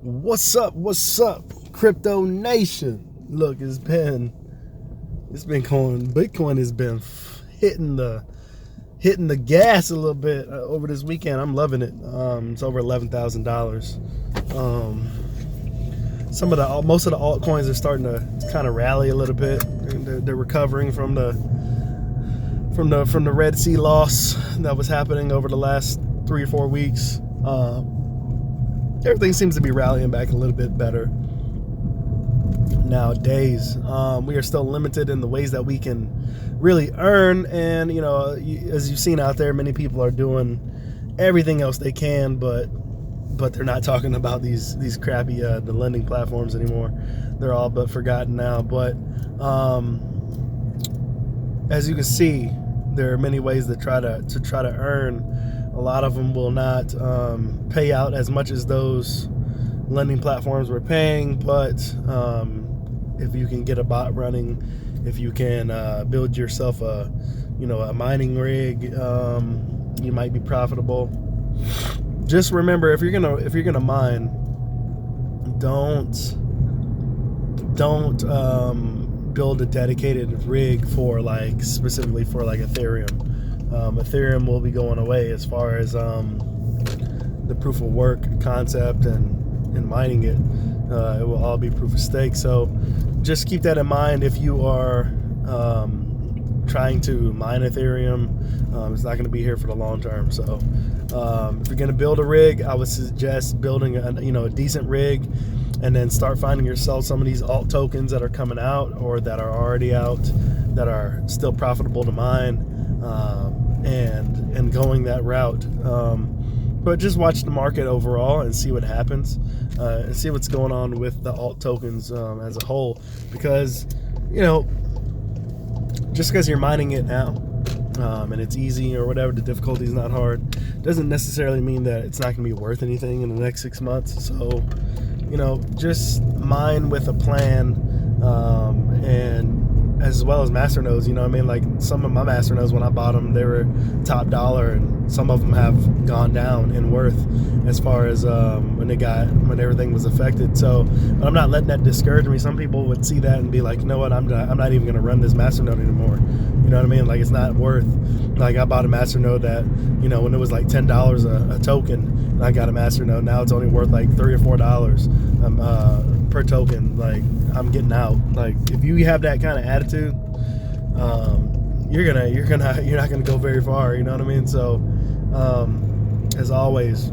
What's up? What's up, Crypto Nation? Look, it's been going. Bitcoin has been hitting the gas a little bit over this weekend. I'm loving it. It's over $11,000. Most of the altcoins are starting to kind of rally a little bit. They're recovering from the Red Sea loss that was happening over the last 3 or 4 weeks. Everything seems to be rallying back a little bit better nowadays. We are still limited in the ways that we can really earn, and as you've seen out there, many people are doing everything else they can, but they're not talking about these crappy the lending platforms anymore. They're all but forgotten now. But as you can see, there are many ways to try to earn. A lot of them will not pay out as much as those lending platforms were paying, but if you can get a bot running, if you can build yourself a mining rig, you might be profitable. Just remember, if you're gonna mine, don't build a dedicated rig specifically for Ethereum. Ethereum will be going away as far as the proof of work concept and mining it. It will all be proof of stake. So just keep that in mind if you are trying to mine Ethereum. It's not going to be here for the long term. So if you're going to build a rig, I would suggest building a decent rig, and then start finding yourself some of these alt tokens that are coming out or that are already out that are still profitable to mine. And going that route, but just watch the market overall and see what happens, and see what's going on with the alt tokens as a whole, because just because you're mining it now and it's easy or whatever, the difficulty is not hard, doesn't necessarily mean that it's not going to be worth anything in the next 6 months. So just mine with a plan, and as well as masternodes. Like some of my masternodes, when I bought them, they were top dollar, and some of them have gone down in worth as far as when everything was affected. So, but I'm not letting that discourage me. Some people would see that and be like, you know what, I'm not even going to run this masternode anymore. You know what I mean? Like, it's not worth. Like, I bought a masternode that when it was like $10 a token, and I got a masternode. Now it's only worth like $3 or $4 per token. Like, I'm getting out. Like, if you have that kind of attitude, you're not gonna go very far. You know what I mean? So, as always,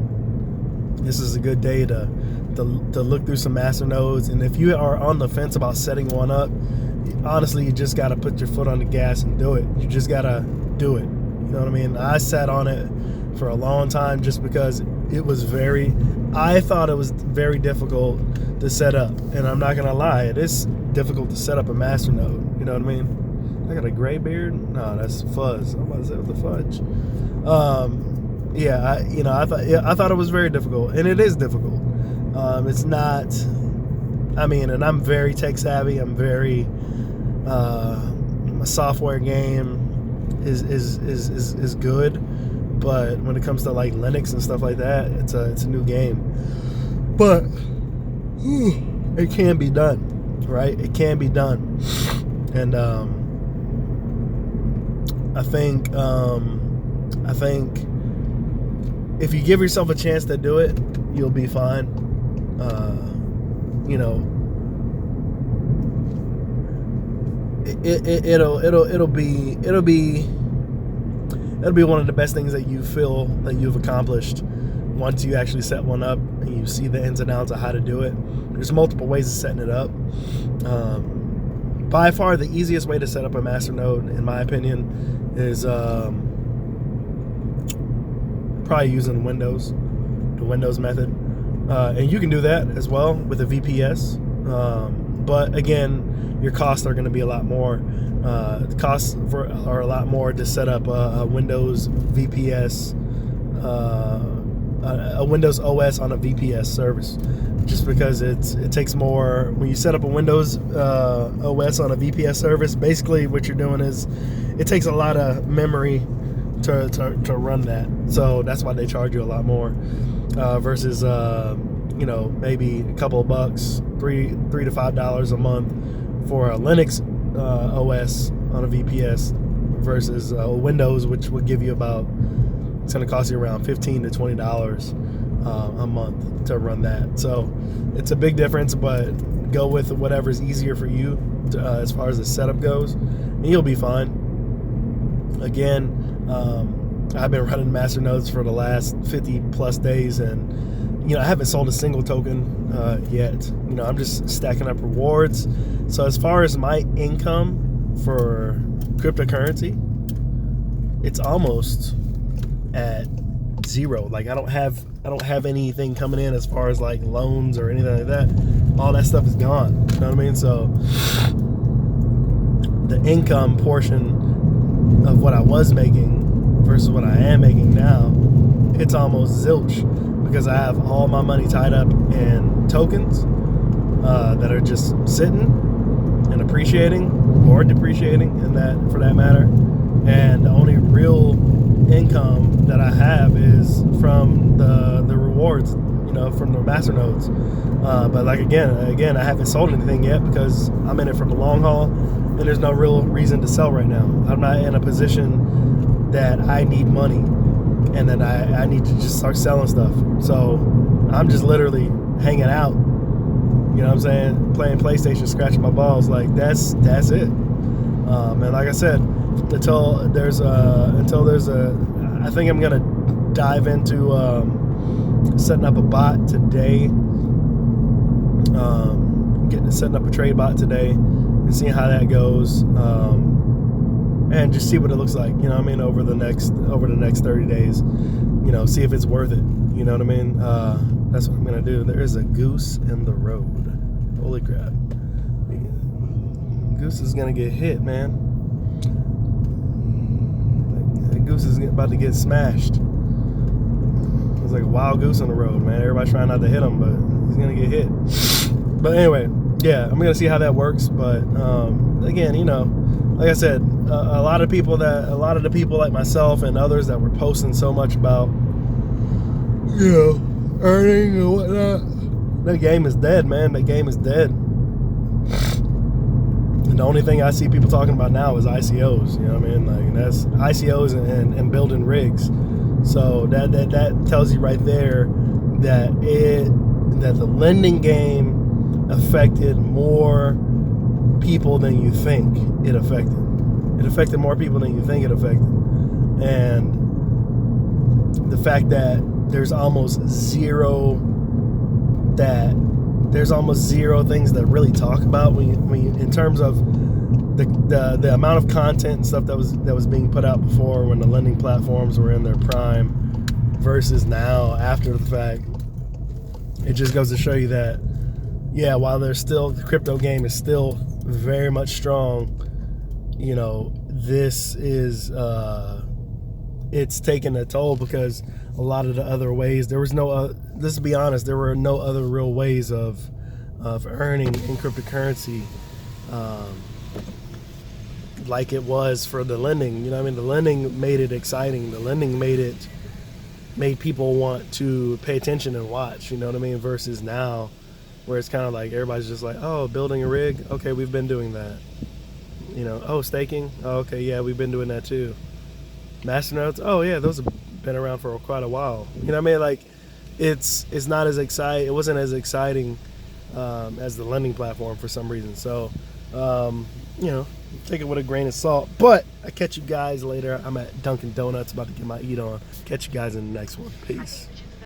this is a good day to look through some masternodes. And if you are on the fence about setting one up, honestly, you just gotta put your foot on the gas and do it. You just gotta do it. You know what I mean? I sat on it for a long time just because I thought it was very difficult to set up. And I'm not gonna lie, it is difficult to set up a masternode. You know what I mean? I got a gray beard? No, that's fuzz. I'm about to say, what the fudge? I thought it was very difficult, and it is difficult. It's not. And I'm very tech savvy. I'm very my software game is good, but when it comes to like Linux and stuff like that, it's a new game. But it can be done, right? It can be done, and I think if you give yourself a chance to do it, you'll be fine. It'll be one of the best things that you feel that you've accomplished once you actually set one up and you see the ins and outs of how to do it. There's multiple ways of setting it up. By far, the easiest way to set up a masternode, in my opinion, is probably using Windows, the Windows method. And you can do that as well with a VPS. But again, your costs are going to be a lot more. The costs are a lot more to set up a Windows VPS, a Windows OS on a VPS service, just because it takes more. When you set up a Windows OS on a VPS service, basically what you're doing is it takes a lot of memory to run that. So that's why they charge you a lot more versus maybe a couple of bucks, $3 to $5 a month for a Linux OS on a VPS versus Windows, which would give you about, it's going to cost you around $15 to $20 a month to run that. So it's a big difference, but go with whatever's easier for you as far as the setup goes, and you'll be fine. Again, I've been running master nodes for the last 50 plus days, and I haven't sold a single token yet. I'm just stacking up rewards. So as far as my income for cryptocurrency, it's almost at zero. Like I don't have anything coming in as far as like loans or anything like that. All that stuff is gone. You know what I mean? So the income portion of what I was making versus what I am making now, it's almost zilch, because I have all my money tied up in tokens that are just sitting and appreciating or depreciating, in that, for that matter. And the only real income that I have is from the rewards, from the master nodes. But like again, I haven't sold anything yet because I'm in it for the long haul, and there's no real reason to sell right now. I'm not in a position that I need money and then I need to just start selling stuff. So I'm just literally hanging out, you know what I'm saying, playing PlayStation, scratching my balls. Like that's it. And like I said, until there's a, I think I'm gonna dive into setting up a bot today, setting up a trade bot today, and seeing how that goes, and just see what it looks like. Over the next 30 days, see if it's worth it. You know what I mean? That's what I'm gonna do. There is a goose in the road. Holy crap! Goose is gonna get hit, man. That goose is about to get smashed. It's like a wild goose on the road, man. Everybody's trying not to hit him, but he's gonna get hit. But anyway, yeah, I'm gonna see how that works. But again, like I said, a lot of the people like myself and others that were posting so much about, earning and whatnot, that game is dead, man. That game is dead. And the only thing I see people talking about now is ICOs. You know what I mean? Like, that's ICOs and building rigs. So that tells you right there that the lending game affected more people than you think it affected. It affected more people than you think it affected. And the fact that there's almost zero things that really talk about when you in terms of the amount of content and stuff that was being put out before, when the lending platforms were in their prime, versus now after the fact. It just goes to show you that, while the crypto game is still very much strong, this is it's taken a toll, because a lot of the other ways, let's be honest, there were no other real ways of earning in cryptocurrency like it was for the lending. The lending made it exciting. The lending made people want to pay attention and watch, versus now, where it's kind of like everybody's just like, oh, building a rig, okay, we've been doing that. Oh, staking, oh, okay, yeah, we've been doing that too. Masternodes, oh yeah, those have been around for quite a while. Like, it's not as exciting. It wasn't as exciting as the lending platform for some reason. So, take it with a grain of salt. But I catch you guys later. I'm at Dunkin' Donuts about to get my eat on. Catch you guys in the next one. Peace.